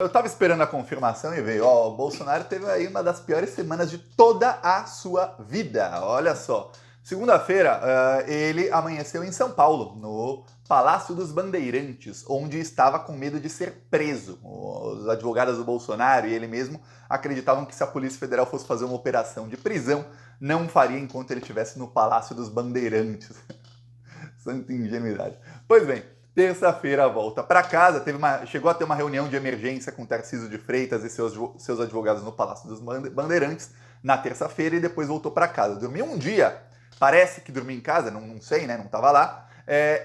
Eu tava esperando a confirmação e veio, ó, o Bolsonaro teve aí uma das piores semanas de toda a sua vida. Olha só. Segunda-feira, ele amanheceu em São Paulo, no Palácio dos Bandeirantes, onde estava com medo de ser preso. Os advogados do Bolsonaro e ele mesmo acreditavam que se a Polícia Federal fosse fazer uma operação de prisão, não faria enquanto ele estivesse no Palácio dos Bandeirantes. Santa ingenuidade. Pois bem, terça-feira volta para casa, chegou a ter uma reunião de emergência com Tarcísio de Freitas e seus advogados no Palácio dos Bandeirantes na terça-feira e depois voltou para casa. Dormiu um dia, parece que dormiu em casa, não sei, né? Não estava lá.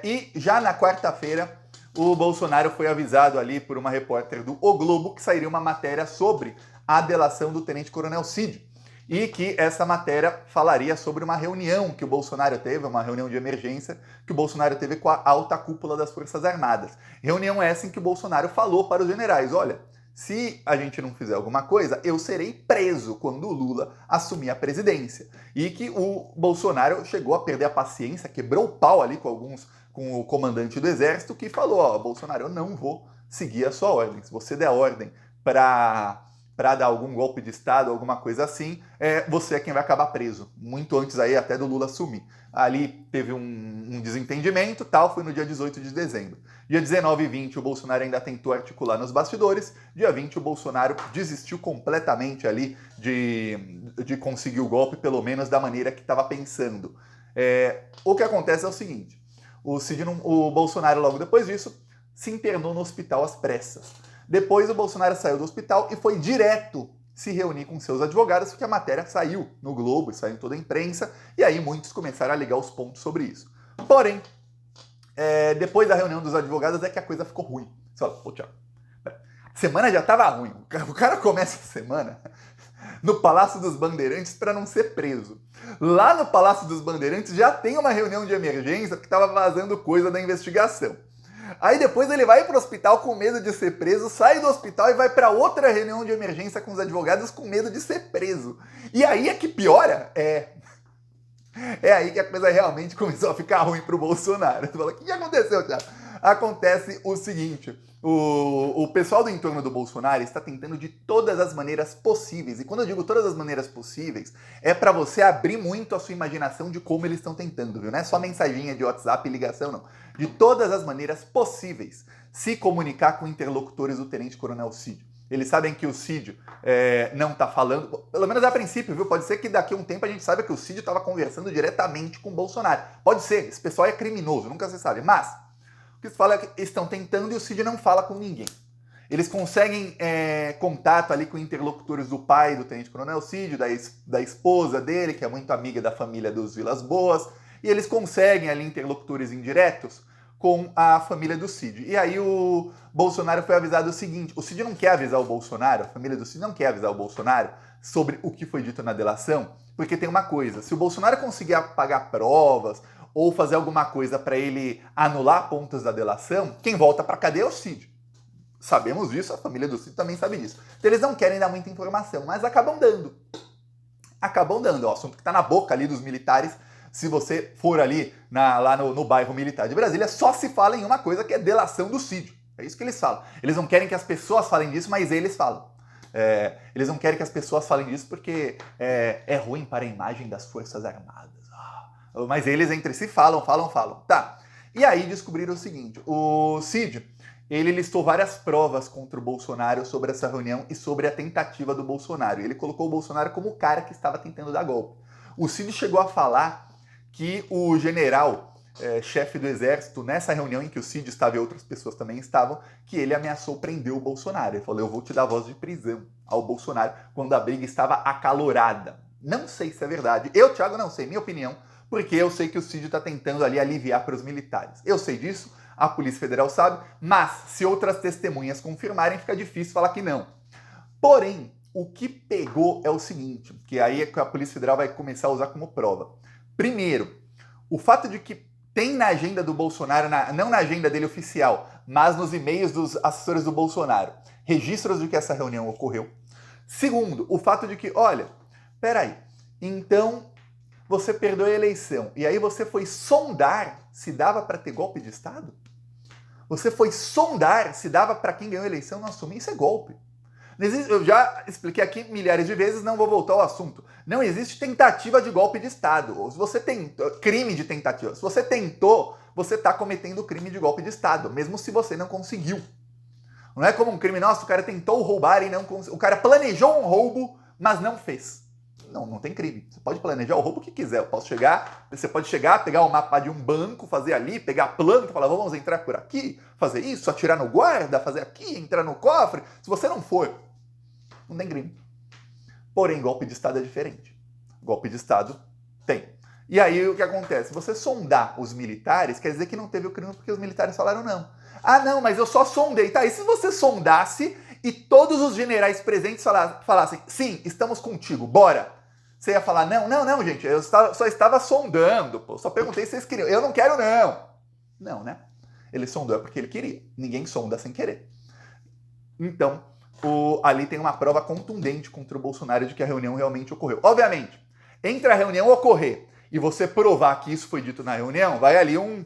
E já na quarta-feira o Bolsonaro foi avisado ali por uma repórter do O Globo que sairia uma matéria sobre a delação do tenente-coronel Cid. E que essa matéria falaria sobre uma reunião que o Bolsonaro teve, uma reunião de emergência que o Bolsonaro teve com a alta cúpula das Forças Armadas. Reunião essa em que o Bolsonaro falou para os generais, olha, se a gente não fizer alguma coisa, eu serei preso quando o Lula assumir a presidência. E que o Bolsonaro chegou a perder a paciência, quebrou o pau ali com o comandante do exército, que falou, ó, Bolsonaro, eu não vou seguir a sua ordem. Se você der ordem para dar algum golpe de Estado, alguma coisa assim, você é quem vai acabar preso. Muito antes aí até do Lula assumir. Ali teve um desentendimento, tal, foi no dia 18 de dezembro. Dia 19 e 20 o Bolsonaro ainda tentou articular nos bastidores, dia 20 o Bolsonaro desistiu completamente ali de conseguir o golpe, pelo menos da maneira que estava pensando. O que acontece é o seguinte, o Bolsonaro logo depois disso se internou no hospital às pressas. Depois o Bolsonaro saiu do hospital e foi direto se reunir com seus advogados, porque a matéria saiu no Globo, saiu em toda a imprensa, e aí muitos começaram a ligar os pontos sobre isso. Porém, depois da reunião dos advogados é que a coisa ficou ruim. Você fala, pô, Thiago, a semana já estava ruim. O cara começa a semana no Palácio dos Bandeirantes para não ser preso. Lá no Palácio dos Bandeirantes já tem uma reunião de emergência que estava vazando coisa da investigação. Aí depois ele vai pro hospital com medo de ser preso, sai do hospital e vai para outra reunião de emergência com os advogados com medo de ser preso. E aí é que piora? É aí que a coisa realmente começou a ficar ruim pro Bolsonaro. Você fala, o que aconteceu, Thiago? Acontece o seguinte, o pessoal do entorno do Bolsonaro está tentando de todas as maneiras possíveis, e quando eu digo todas as maneiras possíveis, é para você abrir muito a sua imaginação de como eles estão tentando, viu? Não é só mensaginha de WhatsApp e ligação, não. De todas as maneiras possíveis, se comunicar com interlocutores do tenente-coronel Cid. Eles sabem que o Cid não tá falando, pelo menos a princípio, viu? Pode ser que daqui a um tempo a gente saiba que o Cid estava conversando diretamente com o Bolsonaro. Pode ser, esse pessoal é criminoso, nunca se sabe. Mas o que se fala é que estão tentando e o Cid não fala com ninguém. Eles conseguem contato ali com interlocutores do pai do tenente-coronel Cid, da esposa dele, que é muito amiga da família dos Vilas Boas, e eles conseguem ali interlocutores indiretos com a família do Cid. E aí o Bolsonaro foi avisado o seguinte, o Cid não quer avisar o Bolsonaro, a família do Cid não quer avisar o Bolsonaro sobre o que foi dito na delação, porque tem uma coisa, se o Bolsonaro conseguir apagar provas ou fazer alguma coisa para ele anular pontos da delação, quem volta para a cadeia é o Cid. Sabemos disso, a família do Cid também sabe disso. Então eles não querem dar muita informação, mas acabam dando. É um assunto que está na boca ali dos militares. Se você for ali lá no bairro militar de Brasília, só se fala em uma coisa que é delação do Cid. É isso que eles falam. Eles não querem que as pessoas falem disso, mas eles falam. Eles não querem que as pessoas falem disso porque é ruim para a imagem das Forças Armadas. Mas eles entre si falam. Tá. E aí descobriram o seguinte, o Cid, ele listou várias provas contra o Bolsonaro sobre essa reunião e sobre a tentativa do Bolsonaro. Ele colocou o Bolsonaro como o cara que estava tentando dar golpe. O Cid chegou a falar que o general, chefe do exército, nessa reunião em que o Cid estava e outras pessoas também estavam, que ele ameaçou prender o Bolsonaro. Ele falou, eu vou te dar voz de prisão ao Bolsonaro, quando a briga estava acalorada. Não sei se é verdade. Eu, Thiago, não sei, minha opinião, porque eu sei que o Cid está tentando ali aliviar para os militares. Eu sei disso, a Polícia Federal sabe, mas se outras testemunhas confirmarem, fica difícil falar que não. Porém, o que pegou é o seguinte, que aí é que a Polícia Federal vai começar a usar como prova. Primeiro, o fato de que tem na agenda do Bolsonaro, não na agenda dele oficial, mas nos e-mails dos assessores do Bolsonaro, registros de que essa reunião ocorreu. Segundo, o fato de que, olha, peraí, então você perdeu a eleição e aí você foi sondar se dava para ter golpe de Estado? Você foi sondar se dava para quem ganhou a eleição não assumir. Isso é golpe. Eu já expliquei aqui milhares de vezes, não vou voltar ao assunto. Não existe tentativa de golpe de Estado. Se você tentou, crime de tentativa. Se você tentou, você está cometendo crime de golpe de Estado, mesmo se você não conseguiu. Não é como um crime, nossa, o cara tentou roubar e não conseguiu. O cara planejou um roubo, mas não fez. Não tem crime. Você pode planejar o roubo que quiser. Você pode chegar, pegar o mapa de um banco, fazer ali, pegar a planta, falar, vamos entrar por aqui, fazer isso, atirar no guarda, fazer aqui, entrar no cofre. Se você não for, não tem crime. Porém, golpe de Estado é diferente. Golpe de Estado tem. E aí o que acontece? Você sondar os militares, quer dizer que não teve o crime porque os militares falaram não. Ah, não, mas eu só sondei. Tá, e se você sondasse e todos os generais presentes falassem, sim, estamos contigo, bora. Você ia falar, não, gente, eu só estava sondando, pô, só perguntei se vocês queriam. Eu não quero, não. Não, né? Ele sondou porque ele queria. Ninguém sonda sem querer. Então, ali tem uma prova contundente contra o Bolsonaro de que a reunião realmente ocorreu. Obviamente, entre a reunião ocorrer e você provar que isso foi dito na reunião, vai ali um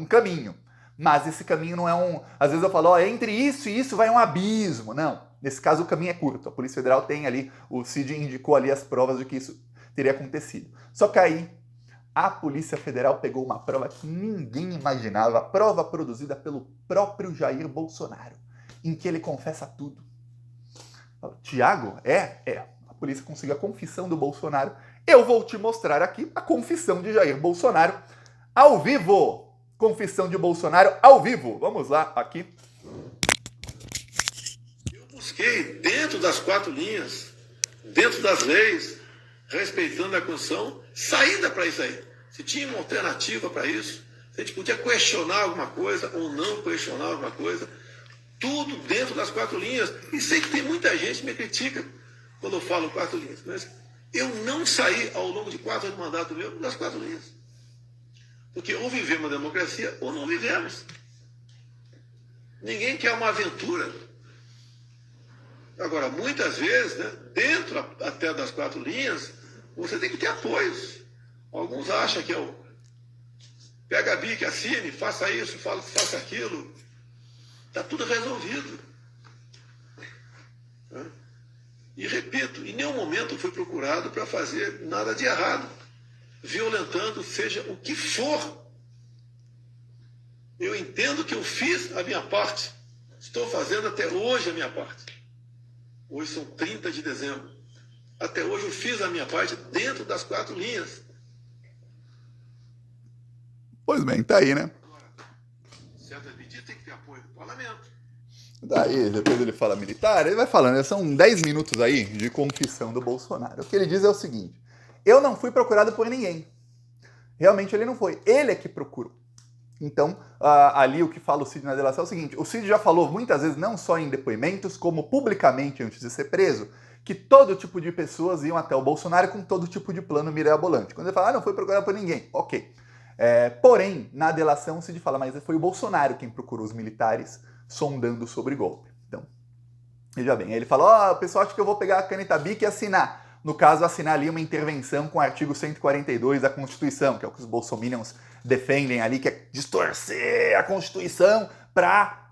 caminho. Mas esse caminho não é um... Às vezes eu falo, entre isso e isso vai um abismo. Não. Nesse caso, o caminho é curto. A Polícia Federal tem ali, o Cid indicou ali as provas de que isso teria acontecido. Só que aí, a Polícia Federal pegou uma prova que ninguém imaginava, a prova produzida pelo próprio Jair Bolsonaro, em que ele confessa tudo. Tiago, a polícia conseguiu a confissão do Bolsonaro. Eu vou te mostrar aqui a confissão de Jair Bolsonaro ao vivo. Confissão de Bolsonaro ao vivo. Vamos lá, aqui. Busquei, dentro das 4 linhas, dentro das leis, respeitando a Constituição, saída para isso aí. Se tinha uma alternativa para isso, se a gente podia questionar alguma coisa ou não questionar alguma coisa, tudo dentro das 4 linhas. E sei que tem muita gente que me critica quando eu falo 4 linhas, mas eu não saí ao longo de 4 anos de mandato meu das 4 linhas. Porque ou vivemos a democracia ou não vivemos. Ninguém quer uma aventura. Agora, muitas vezes, né, dentro até das 4 linhas, você tem que ter apoios. Alguns acham que pega a bique, assine, faça isso, faça aquilo. Está tudo resolvido. E repito, em nenhum momento fui procurado para fazer nada de errado, violentando seja o que for. Eu entendo que eu fiz a minha parte. Estou fazendo até hoje a minha parte. Hoje são 30 de dezembro. Até hoje eu fiz a minha parte dentro das 4 linhas. Pois bem, tá aí, né? Certas medidas tem que ter apoio do parlamento. Daí, depois ele fala militar, ele vai falando, são 10 minutos aí de confissão do Bolsonaro. O que ele diz é o seguinte, eu não fui procurado por ninguém. Realmente ele não foi, ele é que procurou. Então, ali o que fala o Cid na delação é o seguinte, o Cid já falou muitas vezes, não só em depoimentos, como publicamente antes de ser preso, que todo tipo de pessoas iam até o Bolsonaro com todo tipo de plano mirabolante. Quando ele fala, não foi procurado por ninguém, ok. Porém, na delação o Cid fala, mas foi o Bolsonaro quem procurou os militares sondando sobre golpe. Então, veja bem, ele fala, o pessoal acha que eu vou pegar a caneta BIC e assinar. No caso, assinar ali uma intervenção com o artigo 142 da Constituição, que é o que os bolsominions defendem ali, que é distorcer a Constituição para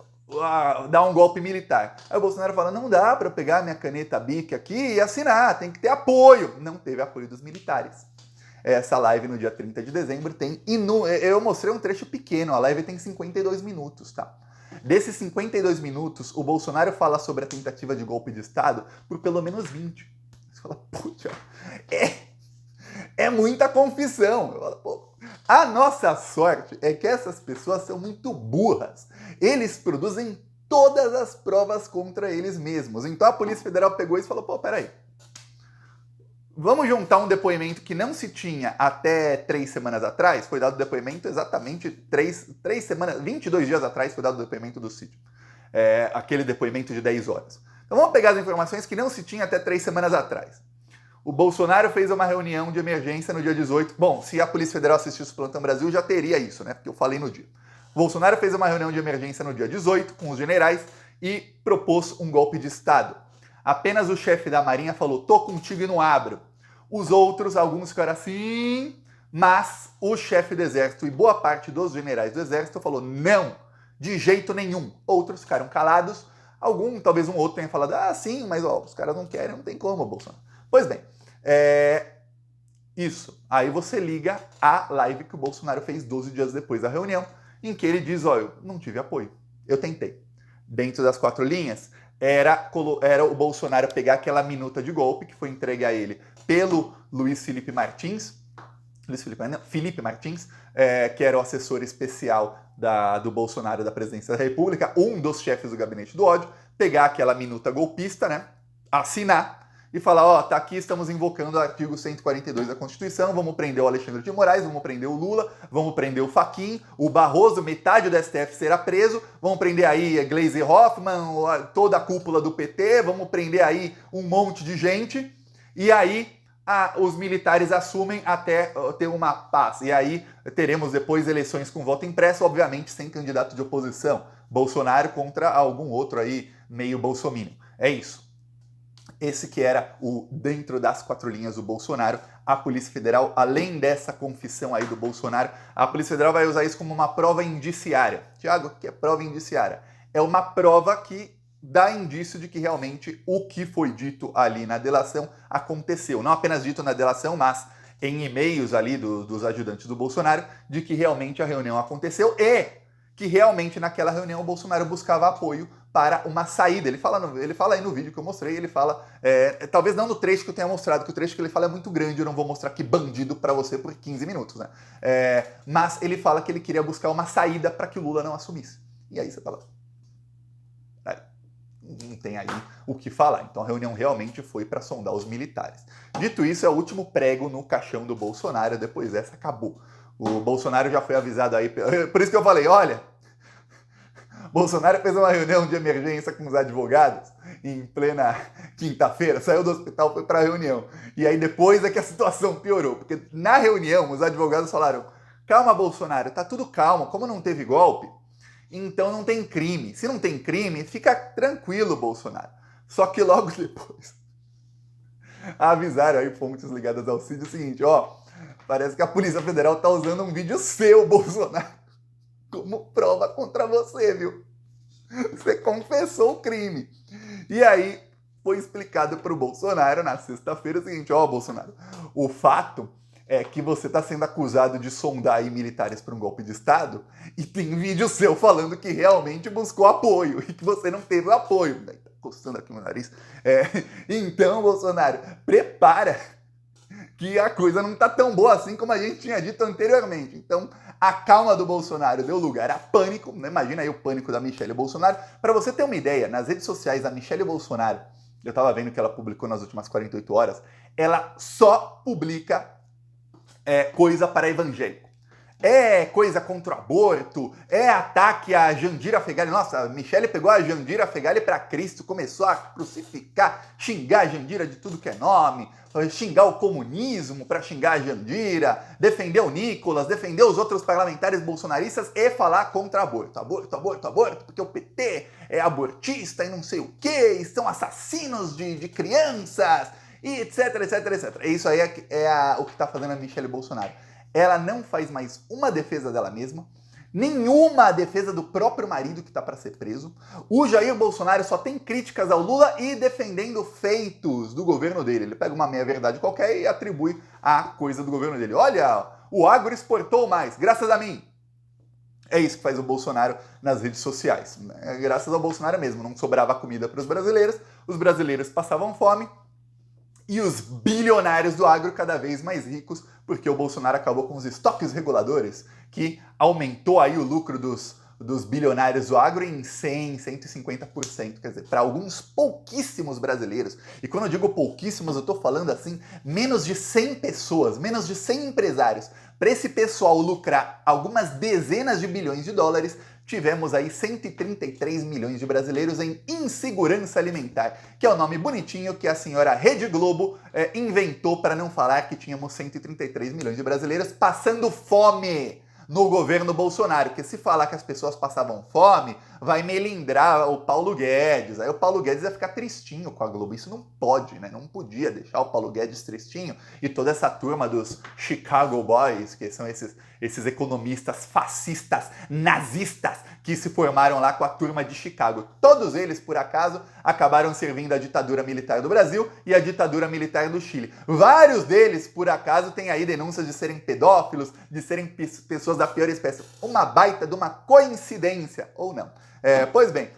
dar um golpe militar. Aí o Bolsonaro fala, não dá para pegar minha caneta BIC aqui e assinar, tem que ter apoio. Não teve apoio dos militares. Essa live no dia 30 de dezembro tem... Eu mostrei um trecho pequeno, a live tem 52 minutos, tá? Desses 52 minutos, o Bolsonaro fala sobre a tentativa de golpe de Estado por pelo menos 20. Você fala, puxa, é muita confissão. Eu falo, pô, a nossa sorte é que essas pessoas são muito burras. Eles produzem todas as provas contra eles mesmos. Então a Polícia Federal pegou isso e falou, pô, peraí. Vamos juntar um depoimento que não se tinha até 3 semanas atrás. Foi dado o depoimento exatamente 3 semanas, 22 dias atrás foi dado o depoimento do Cid. Aquele depoimento de 10 horas. Então vamos pegar as informações que não se tinha até 3 semanas atrás. O Bolsonaro fez uma reunião de emergência no dia 18. Bom, se a Polícia Federal assistisse o Plantão Brasil, já teria isso, né? Porque eu falei no dia. O Bolsonaro fez uma reunião de emergência no dia 18 com os generais e propôs um golpe de Estado. Apenas o chefe da Marinha falou, tô contigo e não abro. Os outros, alguns ficaram assim, Mas o chefe do exército e boa parte dos generais do exército falou não, de jeito nenhum. Outros ficaram calados, talvez um outro tenha falado, sim, mas os caras não querem, não tem como, Bolsonaro. Pois bem, isso. Aí você liga a live que o Bolsonaro fez 12 dias depois da reunião, em que ele diz, eu não tive apoio, eu tentei. Dentro das 4 linhas, era o Bolsonaro pegar aquela minuta de golpe que foi entregue a ele pelo Felipe Martins, que era o assessor especial do Bolsonaro da presidência da República, um dos chefes do gabinete do ódio, pegar aquela minuta golpista, né, assinar e falar, tá aqui, estamos invocando o artigo 142 da Constituição, vamos prender o Alexandre de Moraes, vamos prender o Lula, vamos prender o Fachin, o Barroso, metade do STF será preso, vamos prender aí Gleisi Hoffmann, toda a cúpula do PT, vamos prender aí um monte de gente, e aí os militares assumem até ter uma paz. E aí teremos depois eleições com voto impresso, obviamente sem candidato de oposição. Bolsonaro contra algum outro aí meio bolsominion. É isso. Esse que era o dentro das 4 linhas do Bolsonaro. A Polícia Federal, além dessa confissão aí do Bolsonaro, a Polícia Federal vai usar isso como uma prova indiciária. Tiago, o que é prova indiciária? É uma prova que dá indício de que realmente o que foi dito ali na delação aconteceu. Não apenas dito na delação, mas em e-mails ali dos ajudantes do Bolsonaro, de que realmente a reunião aconteceu e que realmente naquela reunião o Bolsonaro buscava apoio para uma saída. Ele fala aí no vídeo que eu mostrei, ele fala, talvez não no trecho que eu tenha mostrado, que o trecho que ele fala é muito grande, eu não vou mostrar aqui bandido para você por 15 minutos, né? Mas ele fala que ele queria buscar uma saída para que o Lula não assumisse. E aí você fala, não tem aí o que falar. Então a reunião realmente foi para sondar os militares. Dito isso, é o último prego no caixão do Bolsonaro, depois dessa acabou. O Bolsonaro já foi avisado aí, por isso que eu falei, olha, Bolsonaro fez uma reunião de emergência com os advogados em plena quinta-feira, saiu do hospital, foi para a reunião. E aí depois é que a situação piorou, porque na reunião os advogados falaram, calma Bolsonaro, tá tudo calmo, como não teve golpe, então não tem crime. Se não tem crime, fica tranquilo, Bolsonaro. Só que logo depois avisaram aí fontes ligadas ao CID o seguinte, parece que a Polícia Federal tá usando um vídeo seu, Bolsonaro, como prova contra você, viu? Você confessou o crime. E aí foi explicado pro Bolsonaro na sexta-feira o seguinte, Bolsonaro, o fato é que você está sendo acusado de sondar aí militares para um golpe de Estado e tem vídeo seu falando que realmente buscou apoio e que você não teve o apoio. Tá coçando aqui meu nariz. Então, Bolsonaro, prepara que a coisa não está tão boa assim como a gente tinha dito anteriormente. Então, a calma do Bolsonaro deu lugar a pânico. Né? Imagina aí o pânico da Michelle Bolsonaro. Para você ter uma ideia, nas redes sociais, a Michelle Bolsonaro, eu estava vendo que ela publicou nas últimas 48 horas, ela só publica coisa para evangélico. Coisa contra o aborto, ataque a Jandira Fegali. Nossa, a Michelle pegou a Jandira Fegali para Cristo, começou a crucificar, xingar a Jandira de tudo que é nome, xingar o comunismo para xingar a Jandira, defender o Nicolas, defender os outros parlamentares bolsonaristas e falar contra aborto. Aborto, porque o PT é abortista e não sei o que, são assassinos de crianças, e etc. Isso aí o que está fazendo a Michelle Bolsonaro. Ela não faz mais uma defesa dela mesma, nenhuma defesa do próprio marido que está para ser preso. O Jair Bolsonaro só tem críticas ao Lula e defendendo feitos do governo dele. Ele pega uma meia-verdade qualquer e atribui a coisa do governo dele. Olha, o agro exportou mais, graças a mim. É isso que faz o Bolsonaro nas redes sociais. Graças ao Bolsonaro mesmo, não sobrava comida para os brasileiros passavam fome, e os bilionários do agro cada vez mais ricos, porque o Bolsonaro acabou com os estoques reguladores, que aumentou aí o lucro dos bilionários do agro em 100%, 150%. Quer dizer, para alguns pouquíssimos brasileiros, e quando eu digo pouquíssimos, eu estou falando assim, menos de 100 pessoas, menos de 100 empresários. Para esse pessoal lucrar algumas dezenas de bilhões de dólares, tivemos aí 133 milhões de brasileiros em insegurança alimentar, que é o nome bonitinho que a senhora Rede Globo inventou para não falar que tínhamos 133 milhões de brasileiros passando fome no governo Bolsonaro, porque se falar que as pessoas passavam fome, vai melindrar o Paulo Guedes. Aí o Paulo Guedes ia ficar tristinho com a Globo. Isso não pode, né? Não podia deixar o Paulo Guedes tristinho e toda essa turma dos Chicago Boys, que são esses economistas fascistas, nazistas, que se formaram lá com a turma de Chicago. Todos eles, por acaso, acabaram servindo a ditadura militar do Brasil e a ditadura militar do Chile. Vários deles, por acaso, têm aí denúncias de serem pedófilos, de serem pessoas da pior espécie. Uma baita de uma coincidência, ou não. Pois bem,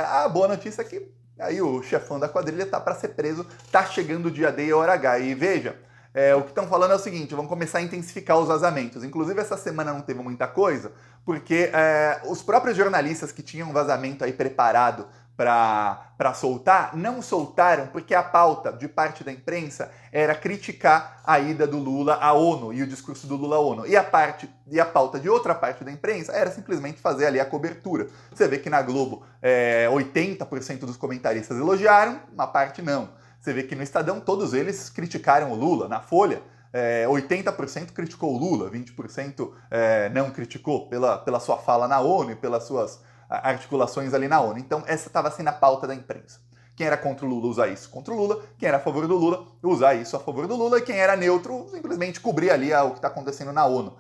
a boa notícia é que aí o chefão da quadrilha tá para ser preso, tá chegando o dia D e a hora H. E veja, o que estão falando é o seguinte, vão começar a intensificar os vazamentos. Inclusive, essa semana não teve muita coisa, porque os próprios jornalistas que tinham vazamento aí preparado para soltar, não soltaram porque a pauta de parte da imprensa era criticar a ida do Lula à ONU e o discurso do Lula à ONU. E a pauta de outra parte da imprensa era simplesmente fazer ali a cobertura. Você vê que na Globo 80% dos comentaristas elogiaram, uma parte não. Você vê que no Estadão todos eles criticaram o Lula. Na Folha, 80% criticou o Lula, 20% não criticou pela sua fala na ONU e pelas suas articulações ali na ONU. Então essa estava sendo a pauta da imprensa. Quem era contra o Lula usar isso contra o Lula, quem era a favor do Lula usar isso a favor do Lula, e quem era neutro simplesmente cobrir ali o que está acontecendo na ONU.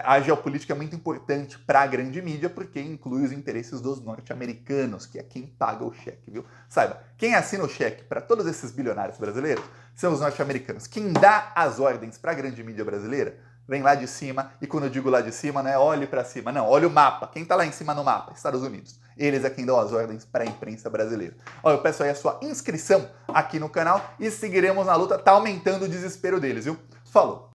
A geopolítica é muito importante para a grande mídia porque inclui os interesses dos norte-americanos, que é quem paga o cheque, viu? Saiba, quem assina o cheque para todos esses bilionários brasileiros são os norte-americanos. Quem dá as ordens para a grande mídia brasileira vem lá de cima, e quando eu digo lá de cima, não é olhe para cima, não, olha o mapa. Quem está lá em cima no mapa? Estados Unidos. Eles é quem dão as ordens para a imprensa brasileira. Eu peço aí a sua inscrição aqui no canal e seguiremos na luta. Tá aumentando o desespero deles, viu? Falou!